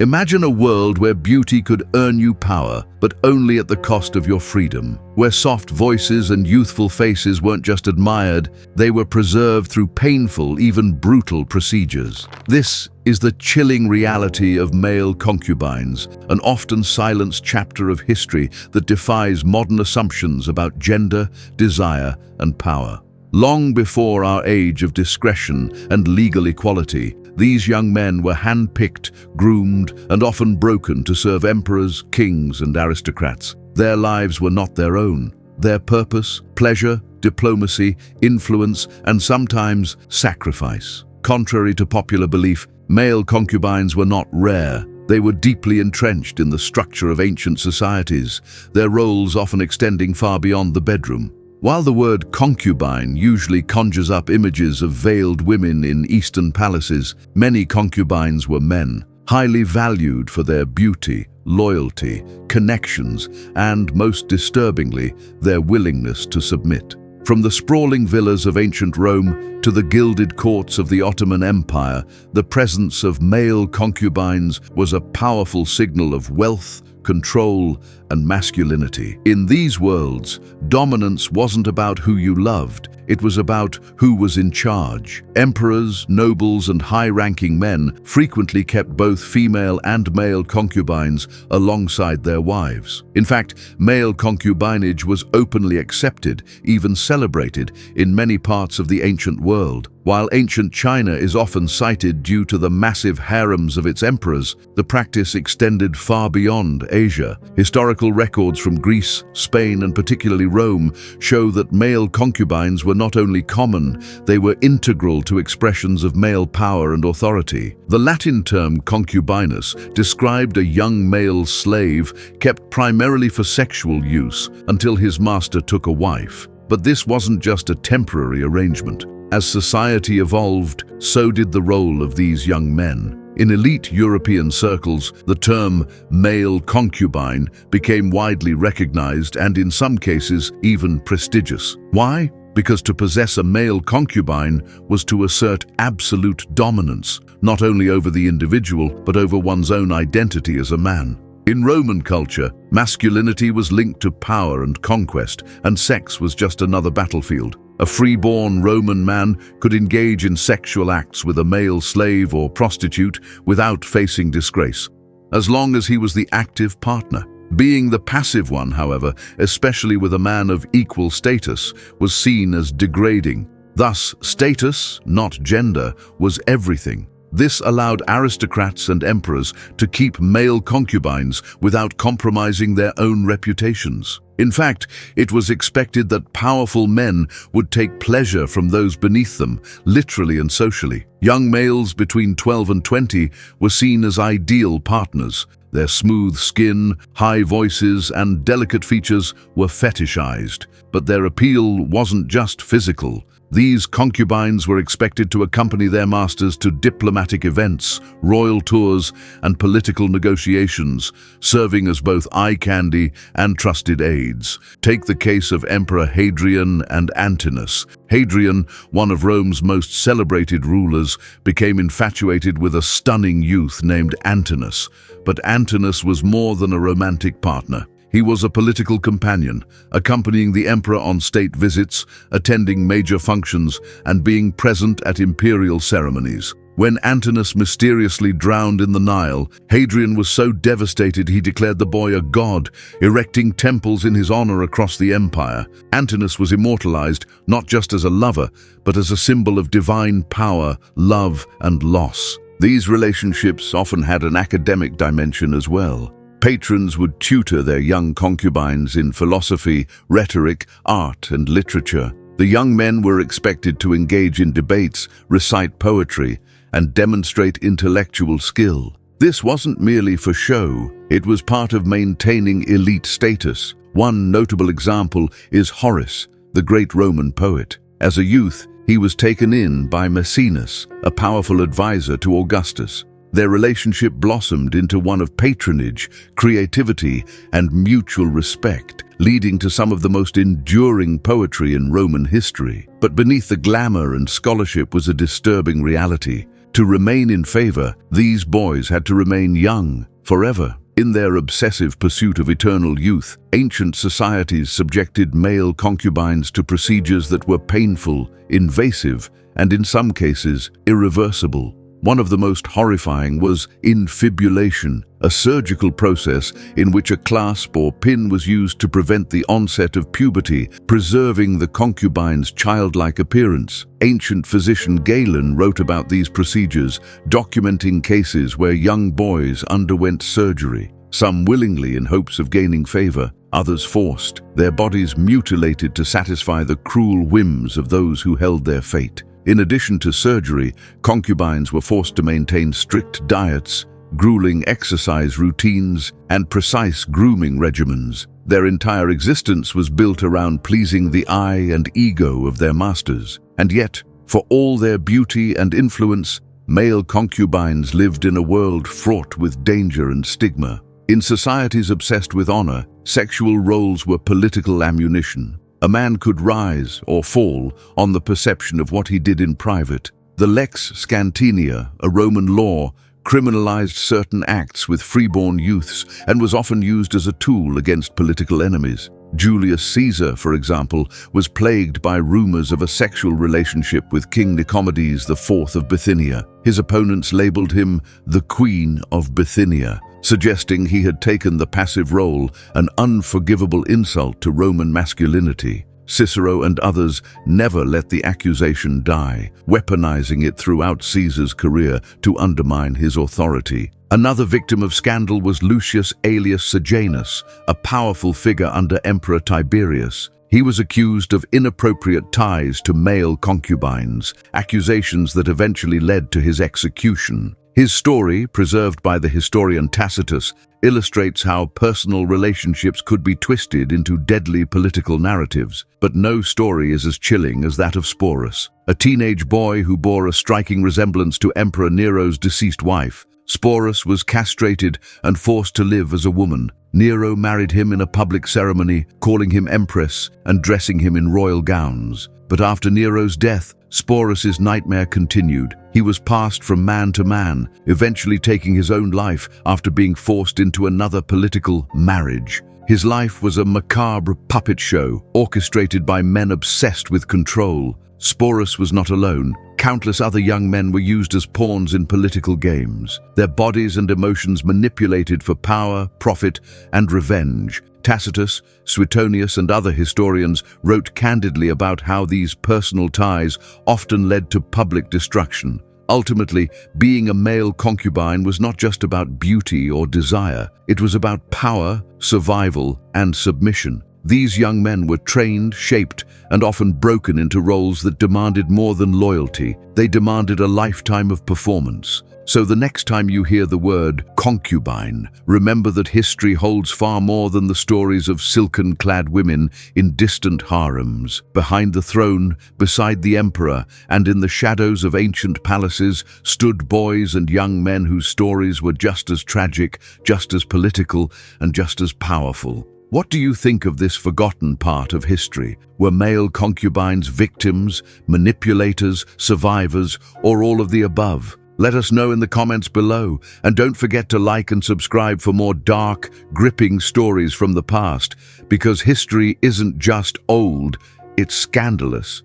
Imagine a world where beauty could earn you power, but only at the cost of your freedom. Where soft voices and youthful faces weren't just admired, they were preserved through painful, even brutal procedures. This is the chilling reality of male concubines, an often silenced chapter of history that defies modern assumptions about gender, desire, and power. Long before our age of discretion and legal equality, these young men were hand-picked, groomed, and often broken to serve emperors, kings, and aristocrats. Their lives were not their own. Their purpose, pleasure, diplomacy, influence, and sometimes sacrifice. Contrary to popular belief, male concubines were not rare. They were deeply entrenched in the structure of ancient societies, their roles often extending far beyond the bedroom. While the word concubine usually conjures up images of veiled women in Eastern palaces, many concubines were men, highly valued for their beauty, loyalty, connections, and, most disturbingly, their willingness to submit. From the sprawling villas of ancient Rome to the gilded courts of the Ottoman Empire, the presence of male concubines was a powerful signal of wealth, control, and masculinity. In these worlds, dominance wasn't about who you loved, it was about who was in charge. Emperors, nobles, and high-ranking men frequently kept both female and male concubines alongside their wives. In fact, male concubinage was openly accepted, even celebrated, in many parts of the ancient world. While ancient China is often cited due to the massive harems of its emperors, the practice extended far beyond Asia. Historical records from Greece, Spain, and particularly Rome show that male concubines were not only common, they were integral to expressions of male power and authority. The Latin term concubinus described a young male slave kept primarily for sexual use until his master took a wife. But this wasn't just a temporary arrangement. As society evolved, so did the role of these young men. In elite European circles, the term male concubine became widely recognized and in some cases even prestigious. Why? Because to possess a male concubine was to assert absolute dominance, not only over the individual, but over one's own identity as a man. In Roman culture, masculinity was linked to power and conquest, and sex was just another battlefield. A freeborn Roman man could engage in sexual acts with a male slave or prostitute without facing disgrace, as long as he was the active partner. Being the passive one, however, especially with a man of equal status, was seen as degrading. Thus, status, not gender, was everything. This allowed aristocrats and emperors to keep male concubines without compromising their own reputations. In fact, it was expected that powerful men would take pleasure from those beneath them, literally and socially. Young males between 12 and 20 were seen as ideal partners. Their smooth skin, high voices, and delicate features were fetishized. But their appeal wasn't just physical. These concubines were expected to accompany their masters to diplomatic events, royal tours, and political negotiations, serving as both eye candy and trusted aides. Take the case of Emperor Hadrian and Antinous. Hadrian, one of Rome's most celebrated rulers, became infatuated with a stunning youth named Antinous. But Antinous was more than a romantic partner. He was a political companion, accompanying the emperor on state visits, attending major functions, and being present at imperial ceremonies. When Antinous mysteriously drowned in the Nile, Hadrian was so devastated he declared the boy a god, erecting temples in his honor across the empire. Antinous was immortalized not just as a lover, but as a symbol of divine power, love, and loss. These relationships often had an academic dimension as well. Patrons would tutor their young concubines in philosophy, rhetoric, art, and literature. The young men were expected to engage in debates, recite poetry, and demonstrate intellectual skill. This wasn't merely for show, it was part of maintaining elite status. One notable example is Horace, the great Roman poet. As a youth, he was taken in by Maecenas, a powerful advisor to Augustus. Their relationship blossomed into one of patronage, creativity, and mutual respect, leading to some of the most enduring poetry in Roman history. But beneath the glamour and scholarship was a disturbing reality. To remain in favor, these boys had to remain young forever. In their obsessive pursuit of eternal youth, ancient societies subjected male concubines to procedures that were painful, invasive, and in some cases, irreversible. One of the most horrifying was infibulation, a surgical process in which a clasp or pin was used to prevent the onset of puberty, preserving the concubine's childlike appearance. Ancient physician Galen wrote about these procedures, documenting cases where young boys underwent surgery, some willingly in hopes of gaining favor, others forced, their bodies mutilated to satisfy the cruel whims of those who held their fate. In addition to surgery, concubines were forced to maintain strict diets, grueling exercise routines, and precise grooming regimens. Their entire existence was built around pleasing the eye and ego of their masters. And yet, for all their beauty and influence, male concubines lived in a world fraught with danger and stigma. In societies obsessed with honor, sexual roles were political ammunition. A man could rise or fall on the perception of what he did in private. The Lex Scantinia, a Roman law, criminalized certain acts with freeborn youths and was often used as a tool against political enemies. Julius Caesar, for example, was plagued by rumors of a sexual relationship with King Nicomedes IV of Bithynia. His opponents labeled him the Queen of Bithynia, suggesting he had taken the passive role, an unforgivable insult to Roman masculinity. Cicero and others never let the accusation die, weaponizing it throughout Caesar's career to undermine his authority. Another victim of scandal was Lucius Aelius Sejanus, a powerful figure under Emperor Tiberius. He was accused of inappropriate ties to male concubines, accusations that eventually led to his execution. His story, preserved by the historian Tacitus, illustrates how personal relationships could be twisted into deadly political narratives. But no story is as chilling as that of Sporus, a teenage boy who bore a striking resemblance to Emperor Nero's deceased wife. Sporus was castrated and forced to live as a woman. Nero married him in a public ceremony, calling him empress and dressing him in royal gowns. But after Nero's death, Sporus's nightmare continued. He was passed from man to man, eventually taking his own life after being forced into another political marriage. His life was a macabre puppet show, orchestrated by men obsessed with control. Sporus was not alone. Countless other young men were used as pawns in political games, their bodies and emotions manipulated for power, profit, and revenge. Tacitus, Suetonius, and other historians wrote candidly about how these personal ties often led to public destruction. Ultimately, being a male concubine was not just about beauty or desire. It was about power, survival, and submission. These young men were trained, shaped, and often broken into roles that demanded more than loyalty. They demanded a lifetime of performance. So the next time you hear the word concubine, remember that history holds far more than the stories of silken-clad women in distant harems. Behind the throne, beside the emperor, and in the shadows of ancient palaces stood boys and young men whose stories were just as tragic, just as political, and just as powerful. What do you think of this forgotten part of history? Were male concubines victims, manipulators, survivors, or all of the above? Let us know in the comments below, and don't forget to like and subscribe for more dark, gripping stories from the past, because history isn't just old, it's scandalous.